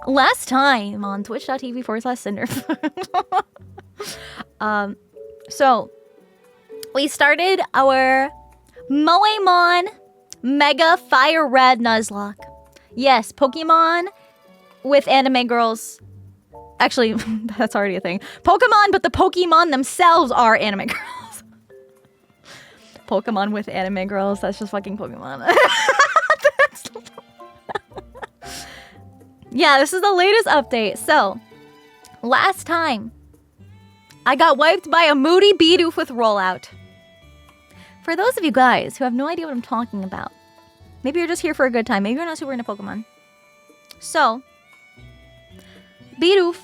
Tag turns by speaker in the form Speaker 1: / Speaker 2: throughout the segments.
Speaker 1: Last time on twitch.tv/Sinder. So we started our Moemon Mega Fire Red Nuzlocke. Yes, Pokemon with anime girls. Actually, that's already a thing. Pokemon, but the Pokemon themselves are anime girls. Pokemon with anime girls. That's just fucking Pokemon. Yeah, this is the latest update. So, last time, I got wiped by a moody Bidoof with rollout. For those of you guys who have no idea what I'm talking about, maybe you're just here for a good time. Maybe you're not super into Pokemon. So, Bidoof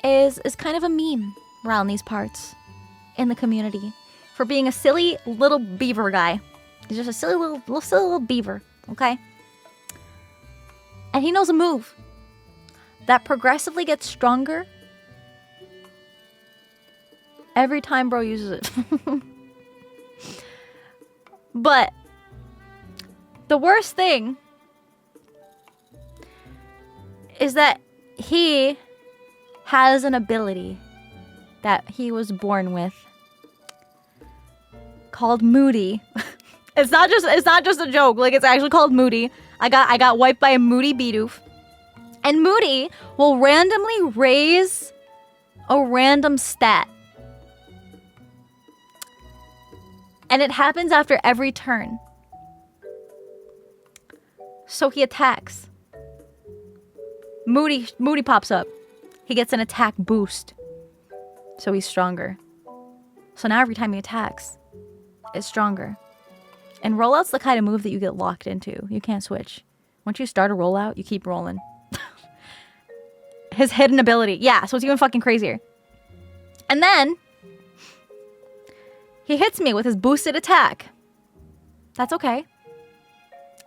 Speaker 1: is kind of a meme around these parts in the community for being a silly little beaver guy. He's just a silly little beaver, okay? And he knows a move that progressively gets stronger every time bro uses it. But the worst thing is that he has an ability that he was born with called Moody. It's not just a joke. Like, it's actually called Moody. I got wiped by a Moody Bidoof. And Moody will randomly raise a random stat. And it happens after every turn. So he attacks. Moody pops up. He gets an attack boost. So he's stronger. So now every time he attacks, it's stronger. And rollout's the kind of move that you get locked into. You can't switch. Once you start a rollout, you keep rolling. His hidden ability. Yeah, so it's even fucking crazier. And then he hits me with his boosted attack. That's okay.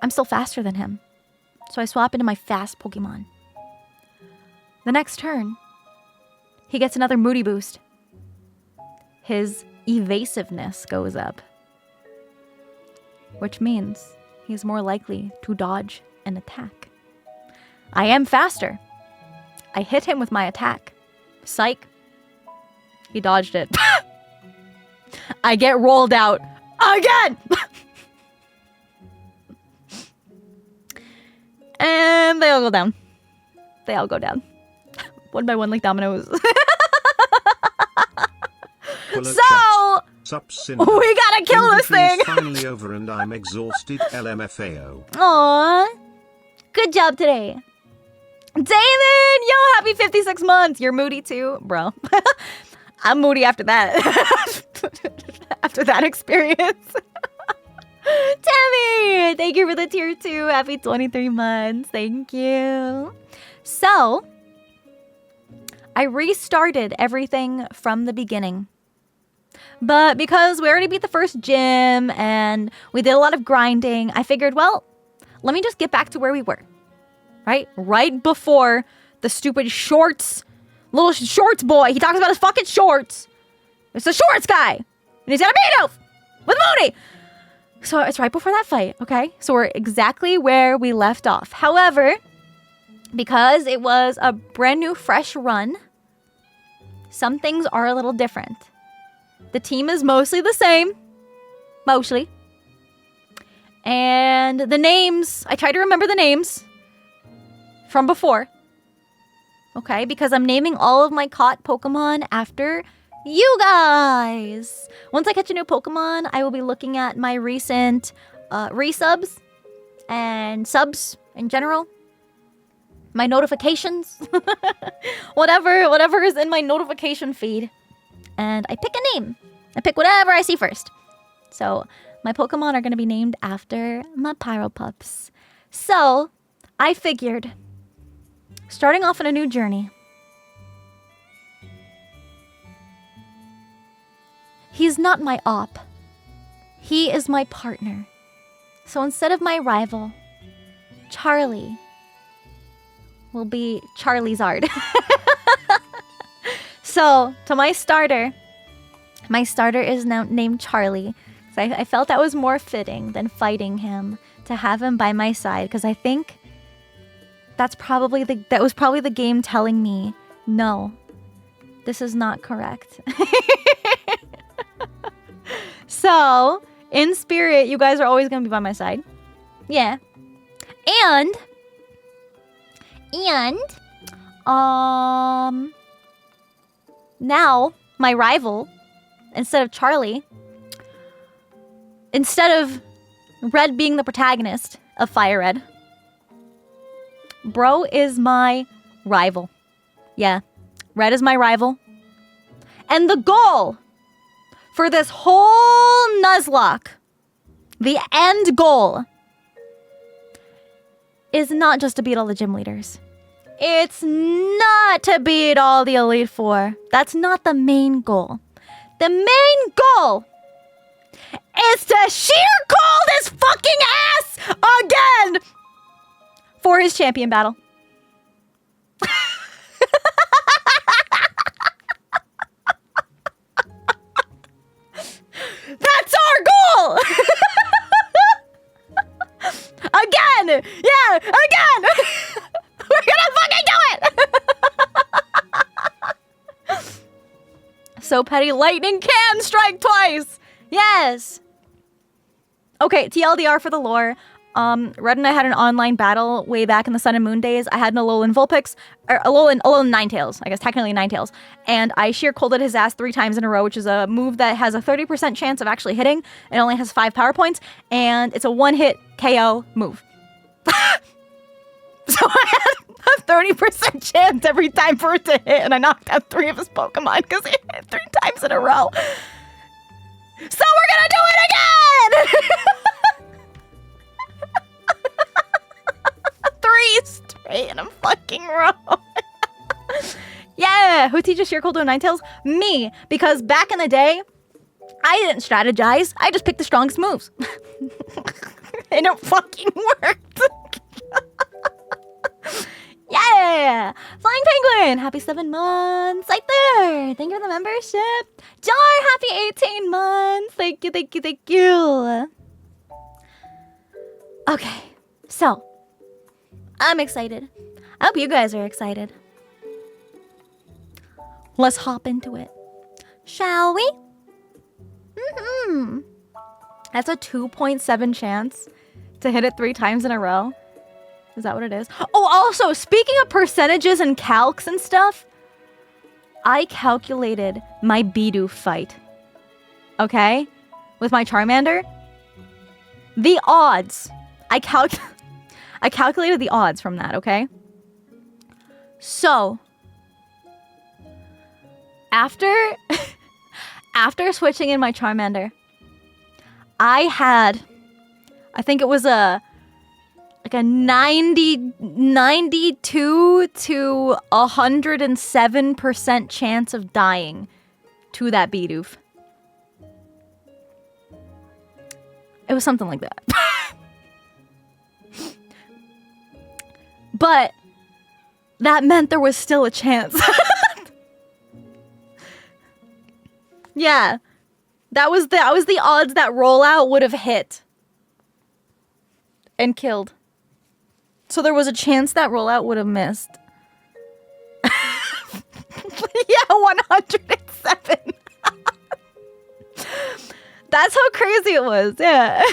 Speaker 1: I'm still faster than him. So I swap into my fast Pokemon. The next turn, he gets another Moody boost. His evasiveness goes up, which means he's more likely to dodge an attack. I am faster. I hit him with my attack. Psych. He dodged it. I get rolled out again. And they all go down. They all go down. One by one, like dominoes. So, we gotta kill this thing.
Speaker 2: Finally over and I'm exhausted. LMFAO.
Speaker 1: Aww. Good job today. Damon! Yo, happy 56 months. You're moody too, bro. I'm moody after that. After that experience. Tammy! Thank you for the tier 2. Happy 23 months. Thank you. So, I restarted everything from the beginning. But because we already beat the first gym and we did a lot of grinding, I figured, well, let me just get back to where we were. Right? Right before the stupid shorts, little shorts boy. He talks about his fucking shorts. It's the shorts guy. And he's got a Bidoof with Moody. So it's right before that fight, okay? So we're exactly where we left off. However, because it was a brand new, fresh run, some things are a little different. The team is mostly the same. Mostly. And the names, I try to remember the names from before. Okay, because I'm naming all of my caught Pokemon after you guys. Once I catch a new Pokemon, I will be looking at my recent resubs and subs in general. My notifications. whatever is in my notification feed. And I pick a name. I pick whatever I see first. So my Pokemon are going to be named after my Pyropups. So I figured, starting off on a new journey, he's not my op. He is my partner. So instead of my rival, Charlie will be Charizard. So, to my starter is now named Charlie. So I felt that was more fitting than fighting him, to have him by my side. Because I think that was probably the game telling me, no, this is not correct. So, in spirit, you guys are always going to be by my side. Yeah. And now my rival, instead of Charlie, instead of Red being the protagonist of Fire Red, Bro is my rival. Yeah, Red is my rival. And the goal for this whole Nuzlocke, the end goal, is not just to beat all the gym leaders. It's not to beat all the Elite Four. That's not the main goal. The main goal is to sheer cold his fucking ass again for his champion battle. That's our goal! Again! Yeah, again! We're gonna fucking do it! So petty, lightning can strike twice! Yes! Okay, TLDR for the lore. Red and I had an online battle way back in the Sun and Moon days. I had an Alolan Vulpix, or Alolan Ninetales, I guess technically Ninetales, and I sheer colded his ass 3 times in a row, which is a move that has a 30% chance of actually hitting. It only has 5 power points, and it's a one-hit KO move. So I had a 30% chance every time for it to hit, and I knocked out 3 of his Pokemon because he hit 3 times in a row. So we're gonna do it again! 3 straight in a fucking row. Yeah, who teaches sheer cold to Ninetales? Me, because back in the day, I didn't strategize. I just picked the strongest moves. And it fucking worked. Yeah! Flying Penguin, happy 7 months. Right there. Thank you for the membership. Jar, happy 18 months. Thank you, thank you, thank you. Okay, so I'm excited. I hope you guys are excited. Let's hop into it. Shall we? Mm-hmm. That's a 2.7 chance to hit it 3 times in a row. Is that what it is? Oh, also, speaking of percentages and calcs and stuff, I calculated my Bidoof fight. Okay? With my Charmander. The odds. I calculated the odds from that, okay? So, after switching in my Charmander, I think it was a 92 to 107% chance of dying to that Bidoof. It was something like that. But that meant there was still a chance. Yeah. That was the odds that rollout would have hit and killed. So there was a chance that rollout would have missed. Yeah, 107. That's how crazy it was. Yeah.